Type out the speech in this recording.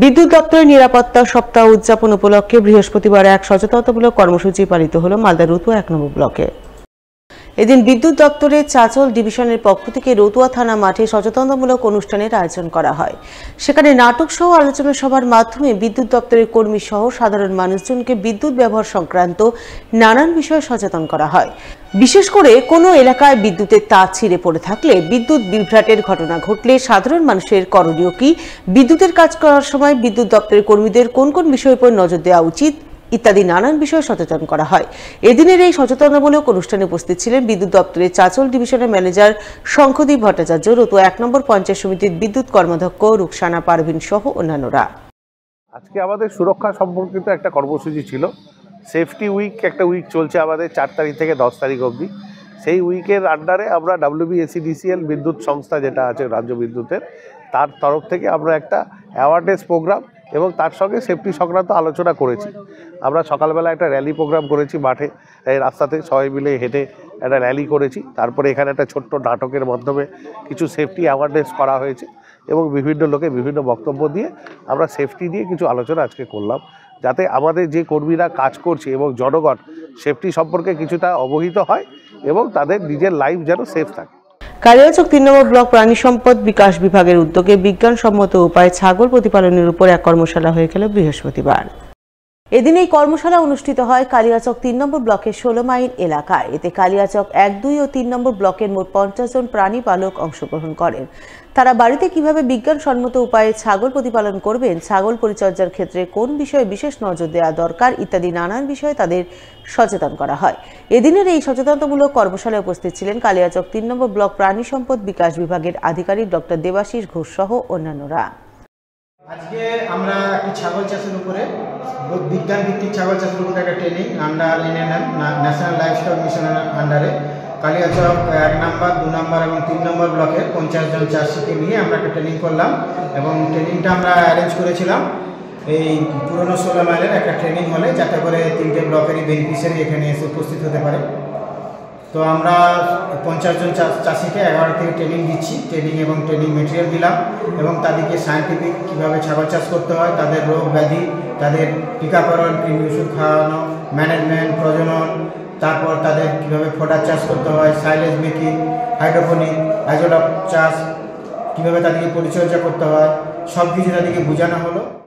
বিদ্যুৎ দপ্তরের নিরাপত্তা সপ্তাহ উদযাপন উপলক্ষে বৃহস্পতিবার এক সচেতনতামূলক কর্মসূচি পালিত হল মালদা রতুয়া ১ নম্বর ব্লকে। এদিন বিদ্যুৎ দপ্তরের চাচল ডিভিশনের পক্ষ থেকে রতুয়া থানা মাঠে সচেতনতামূলক অনুষ্ঠানের আয়োজন করা হয়। সেখানে নাটক সহ আলোচনা সভার মাধ্যমে বিদ্যুৎ দপ্তরের কর্মী সহ সাধারণ মানুষজনকে বিদ্যুৎ ব্যবহার সংক্রান্ত নানান বিষয়ে সচেতন করা হয়। বিশেষ করে কোনো এলাকায় বিদ্যুতের তার ছিঁড়ে পড়ে থাকলে, বিদ্যুৎ বিভ্রাটের ঘটনা ঘটলে সাধারণ মানুষের করণীয় কি, বিদ্যুতের কাজ করার সময় বিদ্যুৎ দপ্তরের কর্মীদের কোন কোন বিষয়ের উপর নজর দেওয়া উচিত ইত্যাদি নানান বিষয়ে সচেতন করা হয়। এদিনের এই সচেতনতামূলক অনুষ্ঠানে উপস্থিত ছিলেন বিদ্যুৎ দপ্তরের চাচল ডিভিশনের ম্যানেজার শঙ্খদীপ ভট্টাচার্য, রতুয়া ১ নম্বর পঞ্চায়েত সমিতির বিদ্যুৎ কর্মাধ্যক্ষ রুকসানা পারভিন সহ অন্যান্যরা। আজকে আমাদের সুরক্ষা সম্পর্কিত একটা কর্মসূচি ছিল। সেফটি উইক একটা উইক চলছে আমাদের ৪ তারিখ থেকে ১০ তারিখ অবধি। সেই উইকের আন্ডারে আমরা WBSEDCL বিদ্যুৎ সংস্থা যেটা আছে রাজ্য বিদ্যুতের, তার তরফ থেকে আমরা একটা অ্যাওয়ারনেস প্রোগ্রাম এবং তার সঙ্গে সেফটি সংক্রান্ত আলোচনা করেছি। আমরা সকালবেলা একটা র্যালি প্রোগ্রাম করেছি, মাঠে রাস্তাতে সবাই মিলে হেঁটে একটা র্যালি করেছি। তারপরে এখানে একটা ছোট্ট নাটকের মাধ্যমে কিছু সেফটি অ্যাওয়ারনেস করা হয়েছে এবং বিভিন্ন লোকে বিভিন্ন বক্তব্য দিয়ে আমরা সেফটি নিয়ে কিছু আলোচনা আজকে করলাম, যাতে আমাদের যে কর্মীরা কাজ করছে এবং জনগণ সেফটি সম্পর্কে কিছুটা অবহিত হয় এবং তাদের নিজের লাইফ যেন সেফ থাকে। কালিয়াচক ৩ নম্বর ব্লক প্রাণী সম্পদ বিকাশ বিভাগের উদ্যোগে বিজ্ঞানসম্মত উপায়ে ছাগল প্রতিপালনের উপর এক কর্মশালা হয়ে গেল বৃহস্পতিবার। এদিন এই কর্মশালা অনুষ্ঠিত হয় কালিয়াচক ৩ নম্বর ব্লকের ১৬ মাইল এলাকায়। এতে কালিয়াচক ১, ২ ও ৩ নম্বর ব্লকের মোট ৫০ জন প্রাণী পালক অংশগ্রহণ করেন। তারা বাড়িতে কিভাবে বিজ্ঞানসম্মত উপায়ে ছাগল প্রতিপালন করবেন, ছাগল পরিচর্যার ক্ষেত্রে কোন বিষয়ে বিশেষ নজর দেওয়া দরকার ইত্যাদি নানান বিষয়ে তাদের সচেতন করা হয়। এদিনের এই সচেতনতামূলক কর্মশালায় উপস্থিত ছিলেন কালিয়াচক ৩ নম্বর ব্লক প্রাণী সম্পদ বিকাশ বিভাগের আধিকারিক ডক্টর দেবাশিস ঘোষ সহ অন্যান্যরা। আজকে আমরা একটি ছাগল চাষের উপরে বিজ্ঞান ভিত্তিক ছাগল চাষের উপরে একটা training under NNM national livestock মিশনের আন্ডারে কালিয়াচক ১ নম্বর, ২ নম্বর এবং ৩ নম্বর ব্লকের ৫০ জন চাষিকে নিয়ে আমরা একটা ট্রেনিং করলাম এবং ট্রেনিংটা আমরা অ্যারেঞ্জ করেছিলাম এই পুরনো ১৬ মাইলের একটা ট্রেনিং হলে, যাতে করে ৩টে ব্লকেরই বেনিফিশিয়ারি এখানে এসে উপস্থিত হতে পারে। তো আমরা ৫০ জন চাষিকে ১১ থেকে ট্রেনিং দিচ্ছি, ট্রেনিং এবং ট্রেনিং মেটেরিয়াল দিলাম এবং তাদেরকে সায়েন্টিফিক কীভাবে ছাগল চাষ করতে হয়, তাদের রোগ ব্যাধি, তাদের টিকাকরণ, কৃমি ওষুধ খাওয়ানো, ম্যানেজমেন্ট, প্রজনন, তারপর তাদের কীভাবে ফোডার চাষ করতে হয়, সাইলেজ মেকিং, হাইড্রোপনিক, আইজোডক চাষ, কীভাবে তাদেরকে পরিচর্যা করতে হয়, সব কিছু তাদেরকে বোঝানো হলো।